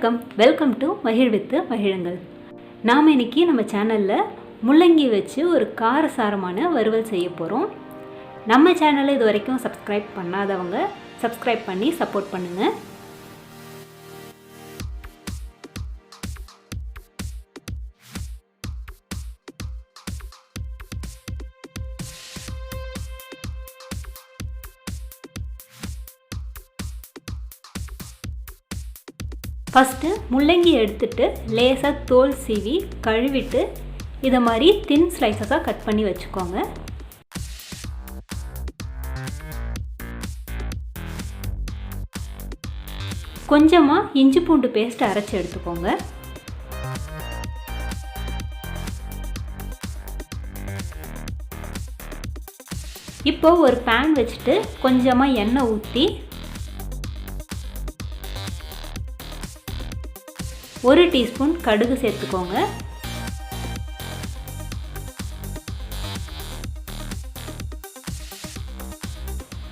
வணக்கம், welcome to மகிழ்வித்து மகிழுங்கள். நாம் இன்றைக்கி நம்ம சேனலில் முள்ளங்கி வச்சு ஒரு காரசாரமான வறுவல் செய்ய போகிறோம். நம்ம சேனலை இது வரைக்கும் சப்ஸ்கிரைப் பண்ணாதவங்க சப்ஸ்கிரைப் பண்ணி சப்போர்ட் பண்ணுங்கள். ஃபஸ்ட்டு முள்ளங்கி எடுத்துட்டு லேசாக தோல் சீவி கழுவிட்டு இதை மாதிரி தின் ஸ்லைசஸாக கட் பண்ணி வச்சுக்கோங்க. கொஞ்சமாக இஞ்சி பூண்டு பேஸ்ட் அரைச்சி எடுத்துக்கோங்க. இப்போ ஒரு பேன் வச்சுட்டு கொஞ்சமாக எண்ணெய் ஊற்றி 1 டீஸ்பூன் கடுகு சேர்த்துக்கோங்க.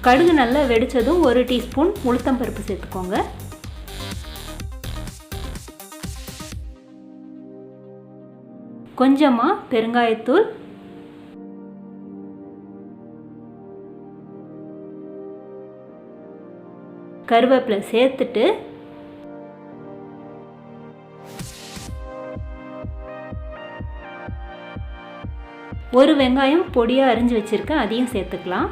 கடுகு நல்லா வெடிச்சதும் 1 டீஸ்பூன் உளுத்தம்பருப்பு சேர்த்துக்கோங்க. கொஞ்சமாக பெருங்காயத்தூள், கருவேப்பிலை சேர்த்துட்டு ஒரு வெங்காயம் பொடியாக அரிஞ்சு வச்சுருக்கேன், அதையும் சேர்த்துக்கலாம்.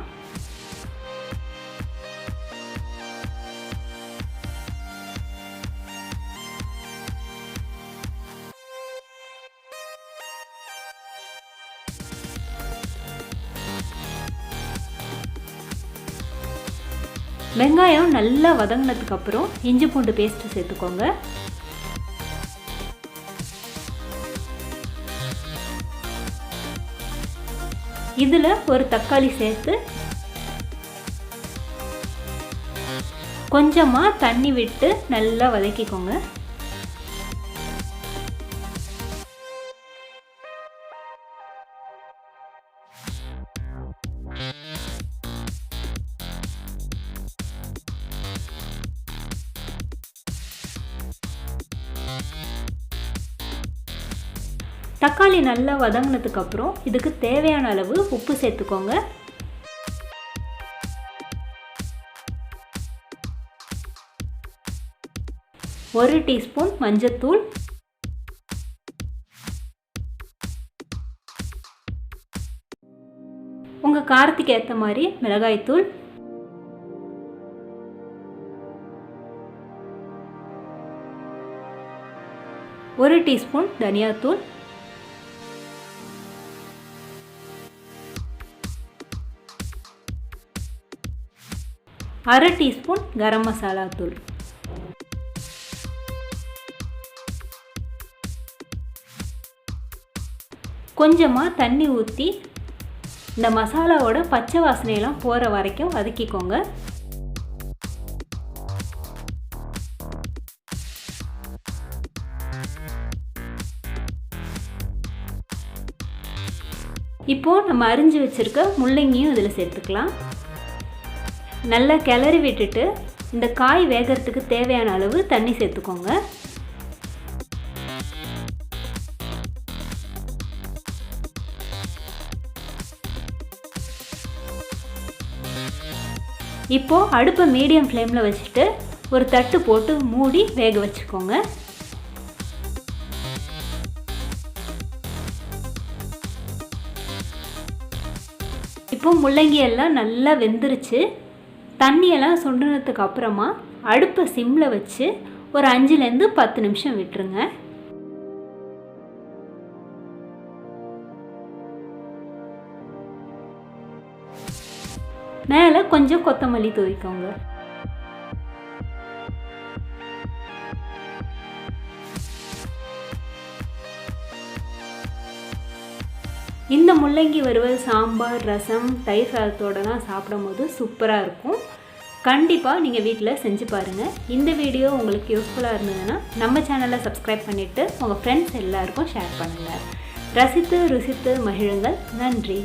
வெங்காயம் நல்லா வதங்கினதுக்கு அப்புறம் இஞ்சி பூண்டு பேஸ்ட் சேர்த்துக்கோங்க. இதில் ஒரு தக்காளி சேர்த்து கொஞ்சமாக தண்ணி விட்டு நல்லா வதக்கிக்கோங்க. தக்காளி நல்லா வதங்கினதுக்கு அப்புறம் இதுக்கு தேவையான அளவு உப்பு சேர்த்துக்கோங்க. ஒரு டீஸ்பூன் மஞ்சத்தூள், உங்க காரத்துக்கு ஏற்ற மாதிரி மிளகாய்த்தூள், ஒரு டீஸ்பூன் தனியாத்தூள், அரை டீஸ்பூன் கரம் மசாலா தூள். கொஞ்சமாக தண்ணி ஊற்றி இந்த மசாலாவோட பச்சை வாசனையெல்லாம் போகிற வரைக்கும் வதக்கிக்கோங்க. இப்போது நம்ம அரிஞ்சு வச்சுருக்க முள்ளங்கியும் இதில் சேர்த்துக்கலாம். நல்லா கிளறி விட்டுட்டு இந்த காய் வேகிறதுக்கு தேவையான அளவு தண்ணி சேர்த்துக்கோங்க. இப்போது அடுப்பை மீடியம் ஃப்ளேமில் வச்சுட்டு ஒரு தட்டு போட்டு மூடி வேக வச்சுக்கோங்க. இப்போ முள்ளங்கி எல்லாம் நல்லா வெந்துருச்சு. தண்ணியெல்லாம் சுண்டினதுக்கு அப்புறமா அடுப்பை சிம்மில் வச்சு ஒரு 5லேருந்து 10 நிமிஷம் விட்டுருங்க. மேலே கொஞ்சம் கொத்தமல்லி தூவிக்கோங்க. இந்த முள்ளங்கி வறுவல் சாம்பார், ரசம், தயிர் சாதத்தோடலாம் சாப்பிடும்போது சூப்பராக இருக்கும். கண்டிப்பாக நீங்கள் வீட்டில் செஞ்சு பாருங்கள். இந்த வீடியோ உங்களுக்கு யூஸ்ஃபுல்லாக இருந்ததுன்னா நம்ம சேனலை சப்ஸ்கிரைப் பண்ணிவிட்டு உங்கள் ஃப்ரெண்ட்ஸ் எல்லாருக்கும் ஷேர் பண்ணுங்கள். ரசித்து ருசித்து மகிழுங்கள். நன்றி.